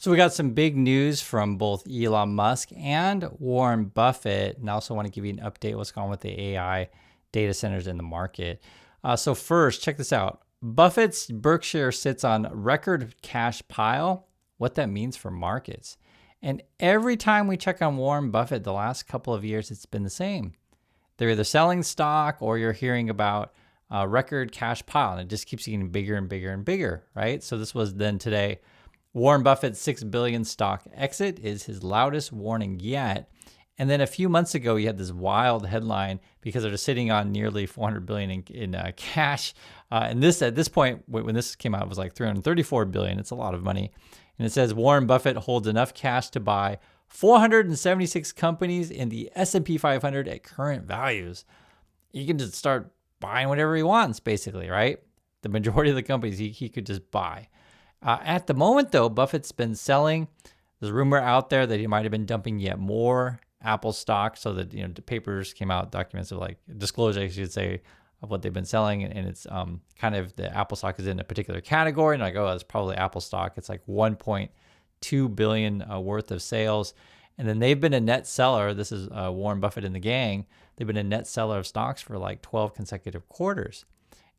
So we got some big news from both Elon Musk and Warren Buffett. And I also want to give you an update what's going on with the AI data centers in the market. So first, check this out. Buffett's Berkshire sits on record cash pile, what that means for markets. And every time we check on Warren Buffett the last couple of years, it's been the same. They're either selling stock or you're hearing about record cash pile, and it just keeps getting bigger and bigger and bigger, right? So this was then today. Warren Buffett's $6 billion stock exit is his loudest warning yet. And then a few months ago, you had this wild headline because they're sitting on nearly $400 billion in cash. And this, at this point, when this came out, it was like $334 billion. It's a lot of money. And it says Warren Buffett holds enough cash to buy 476 companies in the S&P 500 at current values. He can just start buying whatever he wants, basically, right? The majority of the companies he could just buy. At the moment, though, Buffett's been selling. There's a rumor out there that he might have been dumping yet more Apple stock, so that the papers came out, documents of like disclosure, I should say, of what they've been selling, and it's kind of the Apple stock is in a particular category, and like, oh, that's probably Apple stock. It's like 1.2 billion worth of sales, and then they've been a net seller. This is Warren Buffett and the gang. They've been a net seller of stocks for like 12 consecutive quarters,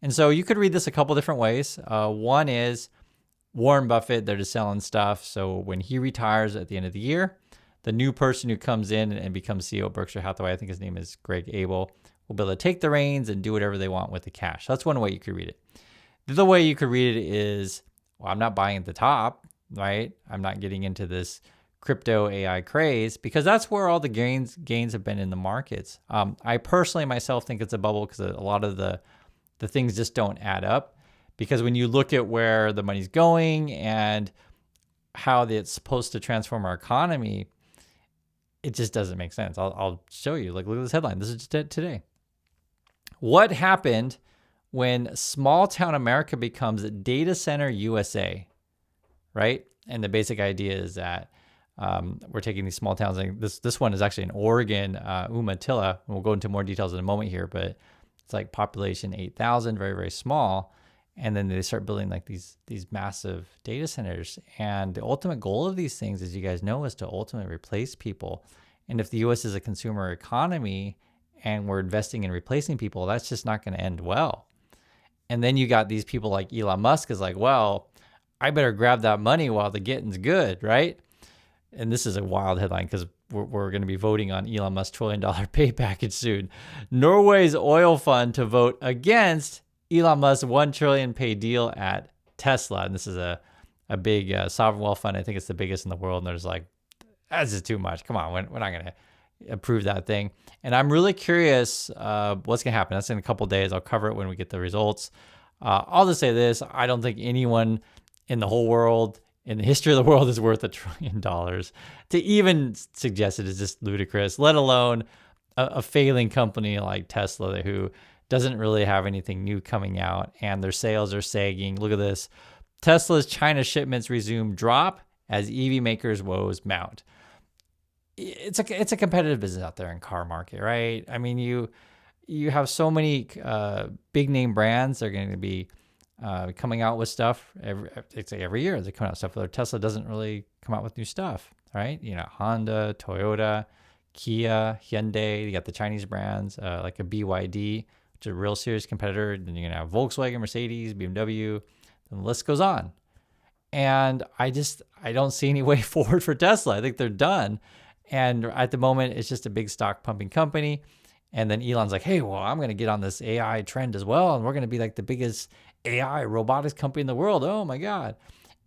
and so you could read this a couple different ways. One is Warren Buffett, they're just selling stuff. So when he retires at the end of the year, the new person who comes in and becomes CEO of Berkshire Hathaway, I think his name is Greg Abel, will be able to take the reins and do whatever they want with the cash. That's one way you could read it. The other way you could read it is, well, I'm not buying at the top, right? I'm not getting into this crypto AI craze because that's where all the gains have been in the markets. I personally myself think it's a bubble because a lot of the things just don't add up. Because when you look at where the money's going and how it's supposed to transform our economy, it just doesn't make sense. I'll show you. Like, look at this headline. This is just today. What happened when small town America becomes data center USA, right? And the basic idea is that we're taking these small towns. And this one is actually in Oregon, Umatilla. We'll go into more details in a moment here, but it's like population 8,000, very, very small. And then they start building like these massive data centers. And the ultimate goal of these things, as you guys know, is to ultimately replace people. And if the U.S. is a consumer economy and we're investing in replacing people, that's just not going to end well. And then you got these people like Elon Musk is like, well, I better grab that money while the getting's good, right? And this is a wild headline because we're going to be voting on Elon Musk's $1 trillion pay package soon. Norway's oil fund to vote against Elon Musk's $1 trillion pay deal at Tesla. And this is a big sovereign wealth fund. I think it's the biggest in the world. And there's like, that's just too much. Come on, we're not going to approve that thing. And I'm really curious what's going to happen. That's in a couple of days. I'll cover it when we get the results. I'll just say this. I don't think anyone in the whole world, in the history of the world, is worth $1 trillion. To even suggest it is just ludicrous, let alone a failing company like Tesla who doesn't really have anything new coming out, and their sales are sagging. Look at this. Tesla's China shipments resume drop as EV makers' woes mount. It's a competitive business out there in car market, right? I mean, you have so many big name brands. They're going to be coming out with stuff every year. They come out with stuff. Where Tesla doesn't really come out with new stuff, right? Honda, Toyota, Kia, Hyundai. You got the Chinese brands like a BYD, which is a real serious competitor. Then you're going to have Volkswagen, Mercedes, BMW, and the list goes on. And I don't see any way forward for Tesla. I think they're done. And at the moment, it's just a big stock pumping company. And then Elon's like, hey, well, I'm going to get on this AI trend as well. And we're going to be like the biggest AI robotics company in the world. Oh my God.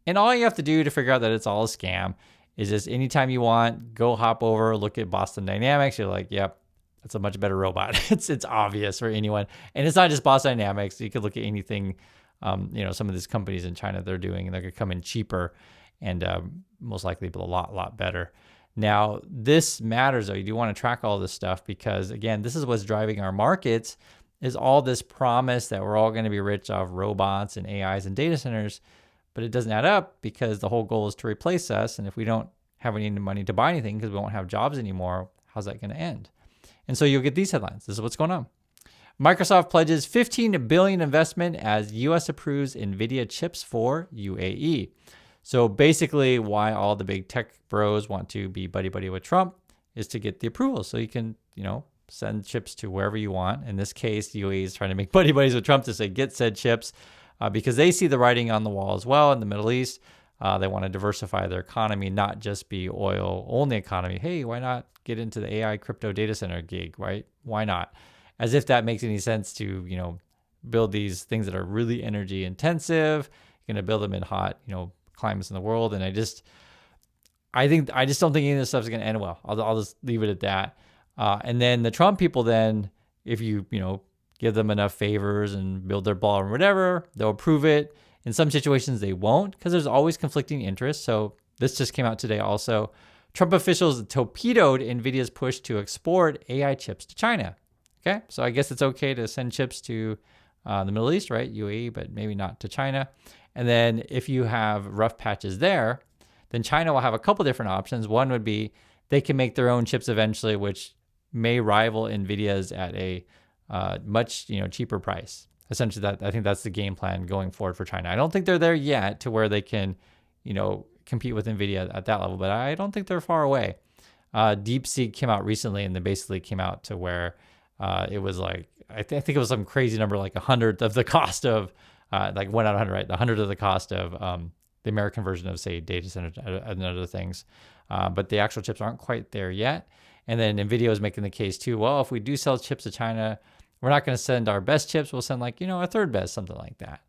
And all you have to do to figure out that it's all a scam is just anytime you want, go hop over, look at Boston Dynamics. You're like, yep, that's a much better robot. It's obvious for anyone. And it's not just Boston Dynamics. You could look at anything, some of these companies in China they're doing, and they're going to come in cheaper and most likely be a lot better. Now, this matters, though. You do want to track all this stuff because, again, this is what's driving our markets is all this promise that we're all going to be rich off robots and AIs and data centers, but it doesn't add up because the whole goal is to replace us. And if we don't have any money to buy anything because we won't have jobs anymore, how's that going to end? And so you'll get these headlines. This is what's going on. Microsoft pledges $15 billion investment as U.S. approves NVIDIA chips for UAE. So basically, why all the big tech bros want to be buddy with Trump is to get the approval, so you can, send chips to wherever you want. In this case, the UAE is trying to make buddies with Trump to say get said chips, because they see the writing on the wall as well in the Middle East. They want to diversify their economy, not just be oil only economy. Hey, why not get into the AI crypto data center gig, right? Why not? As if that makes any sense to, build these things that are really energy intensive. You're going to build them in hot, climates in the world. And I just don't think any of this stuff is going to end well. I'll just leave it at that. And then the Trump people, then if you give them enough favors and build their ball or whatever, they'll approve it. In some situations, they won't, because there's always conflicting interests. So this just came out today also. Trump officials torpedoed NVIDIA's push to export AI chips to China. Okay, so I guess it's okay to send chips to the Middle East, right? UAE, but maybe not to China. And then if you have rough patches there, then China will have a couple different options. One would be they can make their own chips eventually, which may rival NVIDIA's at a much cheaper price. Essentially, I think that's the game plan going forward for China. I don't think they're there yet to where they can, compete with NVIDIA at that level, but I don't think they're far away. DeepSeek came out recently, and they basically came out to where it was like, I think it was some crazy number, like 100th of the cost of, like 1 out of 100, right? The 100th of the cost of the American version of, say, data centers and other things. But the actual chips aren't quite there yet. And then NVIDIA is making the case too, well, if we do sell chips to China, we're not going to send our best chips. We'll send a third best, something like that.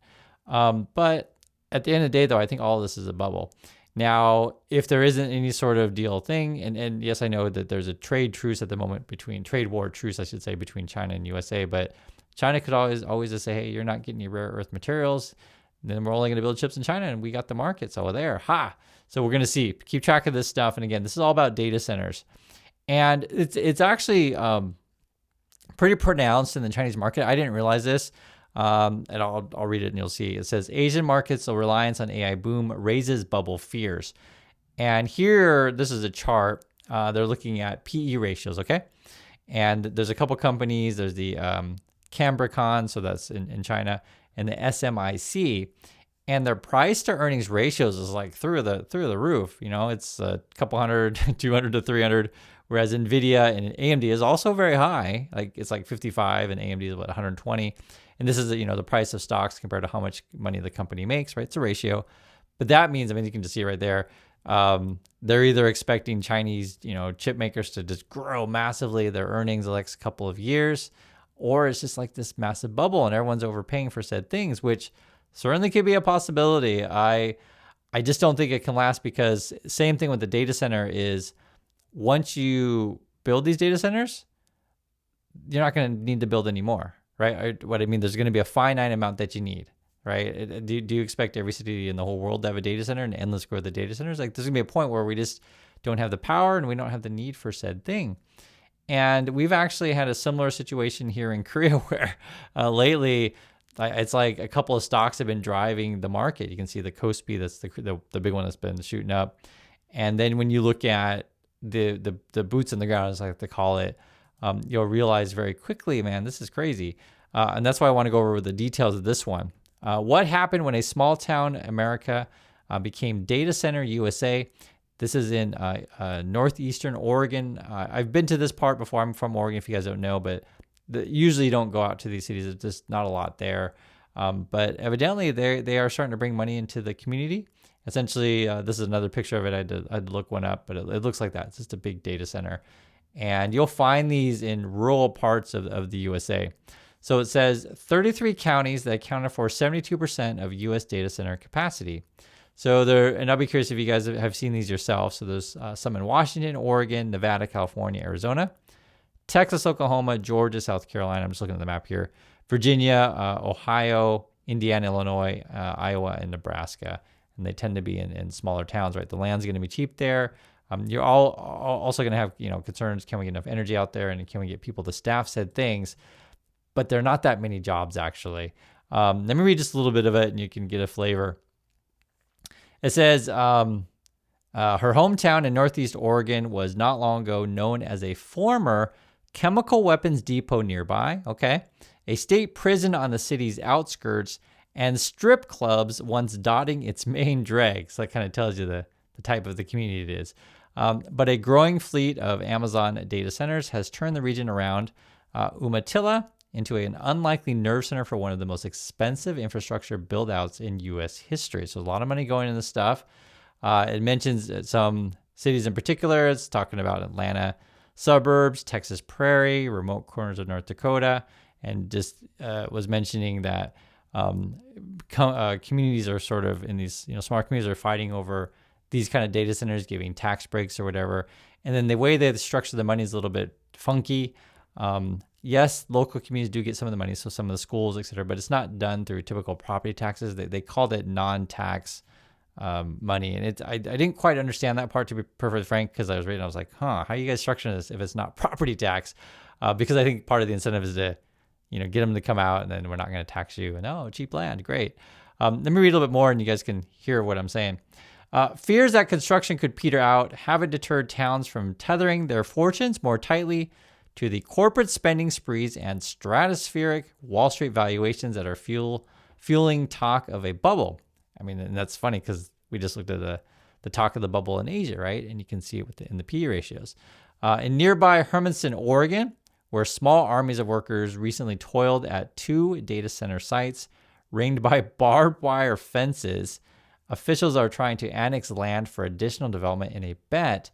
But at the end of the day, though, I think all of this is a bubble. Now, if there isn't any sort of deal thing, and yes, I know that there's a trade truce at the moment trade war truce, I should say, between China and USA, but China could always just say, hey, you're not getting your rare earth materials. Then we're only going to build chips in China, and we got the market. So there, So we're going to see, keep track of this stuff. And again, this is all about data centers. And it's actually pretty pronounced in the Chinese market. I didn't realize this. And I'll read it and you'll see. It says, Asian markets, the reliance on AI boom raises bubble fears. And here, this is a chart. They're looking at PE ratios, okay? And there's a couple companies. There's the Cambricon, so that's in China, and the SMIC. And their price to earnings ratios is like through the roof. It's a couple hundred, 200 to 300, whereas NVIDIA and AMD is also very high. Like it's like 55 and AMD is 120. And this is, the price of stocks compared to how much money the company makes, right? It's a ratio. But that means, you can just see right there, they're either expecting Chinese, chip makers to just grow massively their earnings the next couple of years, or it's just like this massive bubble and everyone's overpaying for said things, which certainly could be a possibility. I just don't think it can last, because same thing with the data center is once you build these data centers, you're not going to need to build any more, right? What I mean, there's going to be a finite amount that you need, right? Do you expect every city in the whole world to have a data center and endless growth of data centers? Like there's going to be a point where we just don't have the power and we don't have the need for said thing. And we've actually had a similar situation here in Korea where lately it's like a couple of stocks have been driving the market. You can see the Kospi, that's the big one that's been shooting up. And then when you look at the boots in the ground, as I like to call it, you'll realize very quickly, man, this is crazy. And that's why I want to go over the details of this one. What happened when a small town America became data center USA? This is in northeastern Oregon. I've been to this part before. I'm from Oregon, if you guys don't know, but usually you don't go out to these cities. There's just not a lot there. But evidently, they are starting to bring money into the community. Essentially, this is another picture of it. I had to look one up, but it looks like that. It's just a big data center. And you'll find these in rural parts of the USA. So it says 33 counties that accounted for 72% of U.S. data center capacity. So and I'll be curious if you guys have seen these yourself. So there's some in Washington, Oregon, Nevada, California, Arizona, Texas, Oklahoma, Georgia, South Carolina. I'm just looking at the map here. Virginia, Ohio, Indiana, Illinois, Iowa, and Nebraska. And they tend to be in smaller towns, right? The land's going to be cheap there. You're all also going to have concerns. Can we get enough energy out there, and can we get people to staff said things? But there are not that many jobs actually. Let me read just a little bit of it, and you can get a flavor. It says her hometown in Northeast Oregon was not long ago known as a former chemical weapons depot nearby. Okay, a state prison on the city's outskirts, and strip clubs once dotting its main drag. So that kind of tells you the type of the community it is. But a growing fleet of Amazon data centers has turned the region around Umatilla into an unlikely nerve center for one of the most expensive infrastructure build-outs in U.S. history. So a lot of money going into stuff. It mentions some cities in particular. It's talking about Atlanta suburbs, Texas Prairie, remote corners of North Dakota, and just was mentioning that communities are sort of in these, smart communities are fighting over these kind of data centers, giving tax breaks or whatever. And then the way they structure the money is a little bit funky. Yes, local communities do get some of the money, so some of the schools, et cetera, but it's not done through typical property taxes. They called it non-tax money. And I didn't quite understand that part, to be perfectly frank, because I was reading, I was like, how are you guys structuring this if it's not property tax? Because I think part of the incentive is to, get them to come out, and then we're not going to tax you. And cheap land, great. Let me read a little bit more, and you guys can hear what I'm saying. Fears that construction could peter out haven't deterred towns from tethering their fortunes more tightly to the corporate spending sprees and stratospheric Wall Street valuations that are fueling talk of a bubble. I mean, and that's funny because we just looked at the talk of the bubble in Asia, right? And you can see it in the PE ratios. In nearby Hermanson, Oregon, where small armies of workers recently toiled at 2 data center sites ringed by barbed wire fences, officials are trying to annex land for additional development in a bet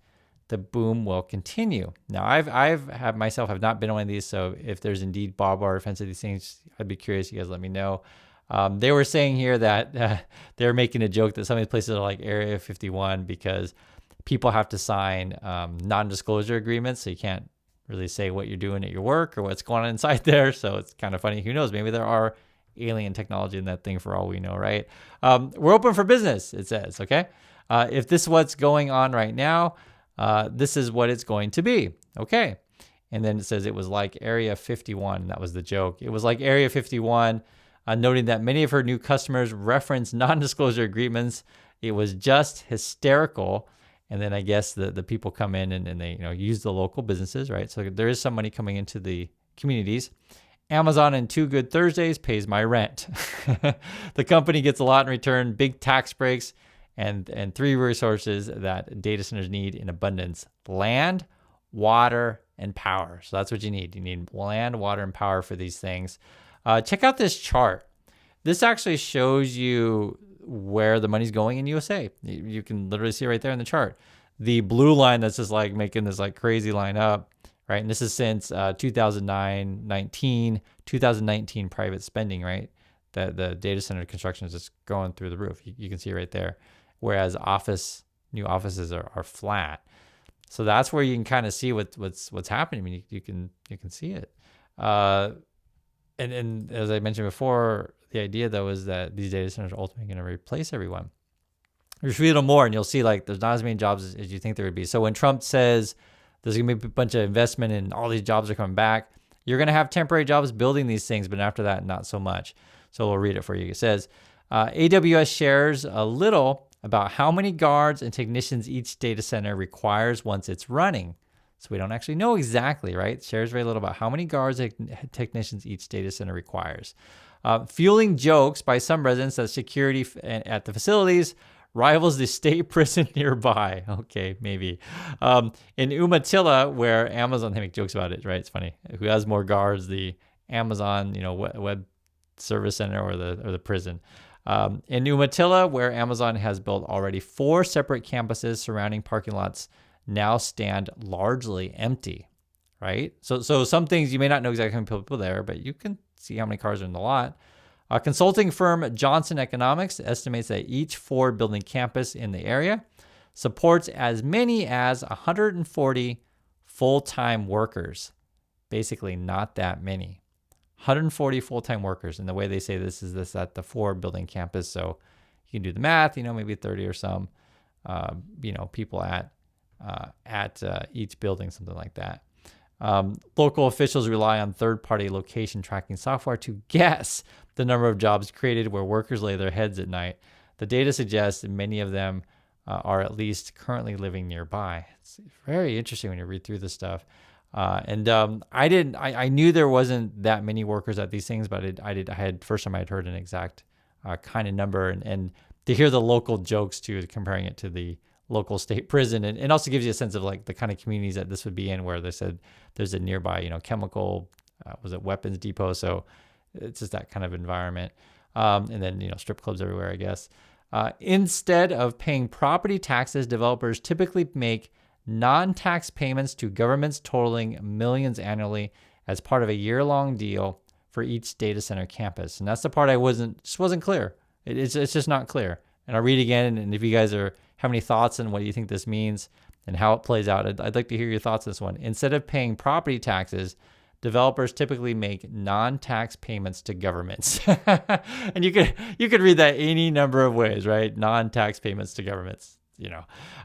the boom will continue. Now, I've have not been on one of these, so if there's indeed barbed wire fences, these things, I'd be curious. You guys let me know. They were saying here that they're making a joke that some of these places are like Area 51 because people have to sign non-disclosure agreements, so you can't really say what you're doing at your work or what's going on inside there. So it's kind of funny. Who knows? Maybe there are alien technology in that thing for all we know, right? We're open for business, it says, okay? If this is what's going on right now, this is what it's going to be, okay? And then it says it was like Area 51. That was the joke. It was like Area 51, noting that many of her new customers reference non-disclosure agreements. It was just hysterical. And then I guess the people come in and they use the local businesses, right? So there is some money coming into the communities. Amazon in 2 Good Thursdays pays my rent. The company gets a lot in return, big tax breaks, and 3 resources that data centers need in abundance: land, water, and power. So that's what you need. You need land, water, and power for these things. Check out this chart. This actually shows you where the money's going in USA. You can literally see right there in the chart. The blue line that's just like making this like crazy line up, right? And this is since 2019 private spending, right? The data center construction is just going through the roof. You can see right there. Whereas new offices are flat. So that's where you can kind of see what's happening. I mean, you can see it. And as I mentioned before, the idea though is that these data centers are ultimately going to replace everyone. Just read a little more and you'll see like there's not as many jobs as you think there would be. So when Trump says there's going to be a bunch of investment and all these jobs are coming back, you're going to have temporary jobs building these things, but after that, not so much. So we'll read it for you. It says, AWS shares a little about how many guards and technicians each data center requires once it's running. So we don't actually know exactly, right? Shares very little about how many guards and technicians each data center requires. Fueling jokes by some residents that security at the facilities rivals the state prison nearby. Okay, maybe. In Umatilla, where Amazon, they make jokes about it, right? It's funny. Who has more guards, the Amazon, web service center or the prison? In Umatilla, where Amazon has built already 4 separate campuses surrounding parking lots, now stand largely empty, right? So some things you may not know exactly how many people there, but you can see how many cars are in the lot. Consulting firm Johnson Economics estimates that each 4-building campus in the area supports as many as 140 full-time workers. Basically, not that many. 140 full-time workers. And the way they say this is this at the 4-building campus. So you can do the math, maybe 30 or some, people at each building, something like that. Local officials rely on third-party location tracking software to guess the number of jobs created where workers lay their heads at night. The data suggests that many of them are at least currently living nearby. It's very interesting when you read through this stuff. I knew there wasn't that many workers at these things, but I had first time I'd heard an exact kind of number, and to hear the local jokes too, comparing it to the local state prison, and also gives you a sense of like the kind of communities that this would be in, where they said there's a nearby, chemical, was it weapons depot? So it's just that kind of environment. And then, strip clubs everywhere, I guess. Instead of paying property taxes, developers typically make non-tax payments to governments totaling millions annually as part of a year-long deal for each data center campus. And that's the part I wasn't clear. It's just not clear. And I'll read again, and if you guys have any thoughts on what you think this means and how it plays out, I'd like to hear your thoughts on this one. Instead of paying property taxes, developers typically make non-tax payments to governments. And you could read that any number of ways, right? Non-tax payments to governments.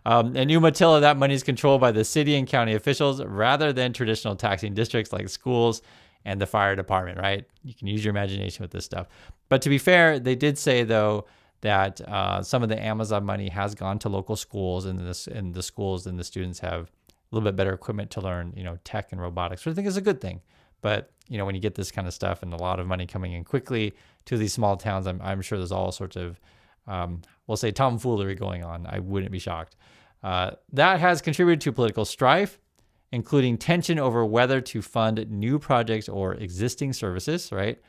And Umatilla, that money is controlled by the city and county officials rather than traditional taxing districts like schools and the fire department, right? You can use your imagination with this stuff. But to be fair, they did say, though, that some of the Amazon money has gone to local schools, and the schools and the students have a little bit better equipment to learn, tech and robotics, which I think is a good thing. But, when you get this kind of stuff and a lot of money coming in quickly to these small towns, I'm sure there's all sorts of, we'll say, tomfoolery going on. I wouldn't be shocked. That has contributed to political strife, including tension over whether to fund new projects or existing services, right?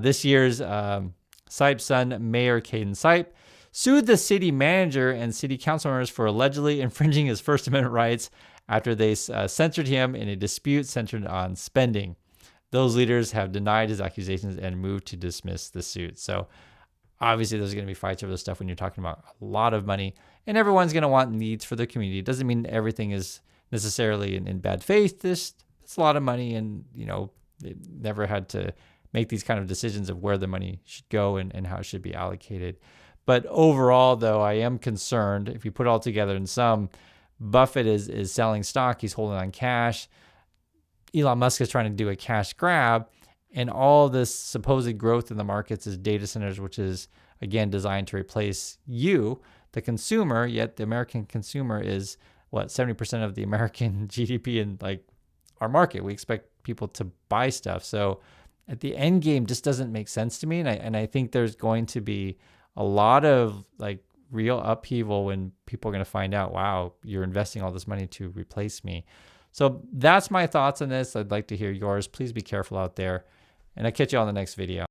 This year's Sipe's son, Mayor Caden Sipe, sued the city manager and city council members for allegedly infringing his First Amendment rights after they censored him in a dispute centered on spending. Those leaders have denied his accusations and moved to dismiss the suit. So obviously there's going to be fights over this stuff when you're talking about a lot of money, and everyone's going to want needs for the community. It doesn't mean everything is necessarily in bad faith. It's a lot of money, and they never had to make these kind of decisions of where the money should go and how it should be allocated. But overall, though, I am concerned. If you put it all together in sum, Buffett is selling stock. He's holding on cash. Elon Musk is trying to do a cash grab, and all this supposed growth in the markets is data centers, which is, again, designed to replace you, the consumer, yet the American consumer is, 70% of the American GDP in like our market. We expect people to buy stuff. So at the end game, just doesn't make sense to me. And I think there's going to be a lot of like real upheaval when people are going to find out, wow, you're investing all this money to replace me. So that's my thoughts on this. I'd like to hear yours. Please be careful out there. And I'll catch you on the next video.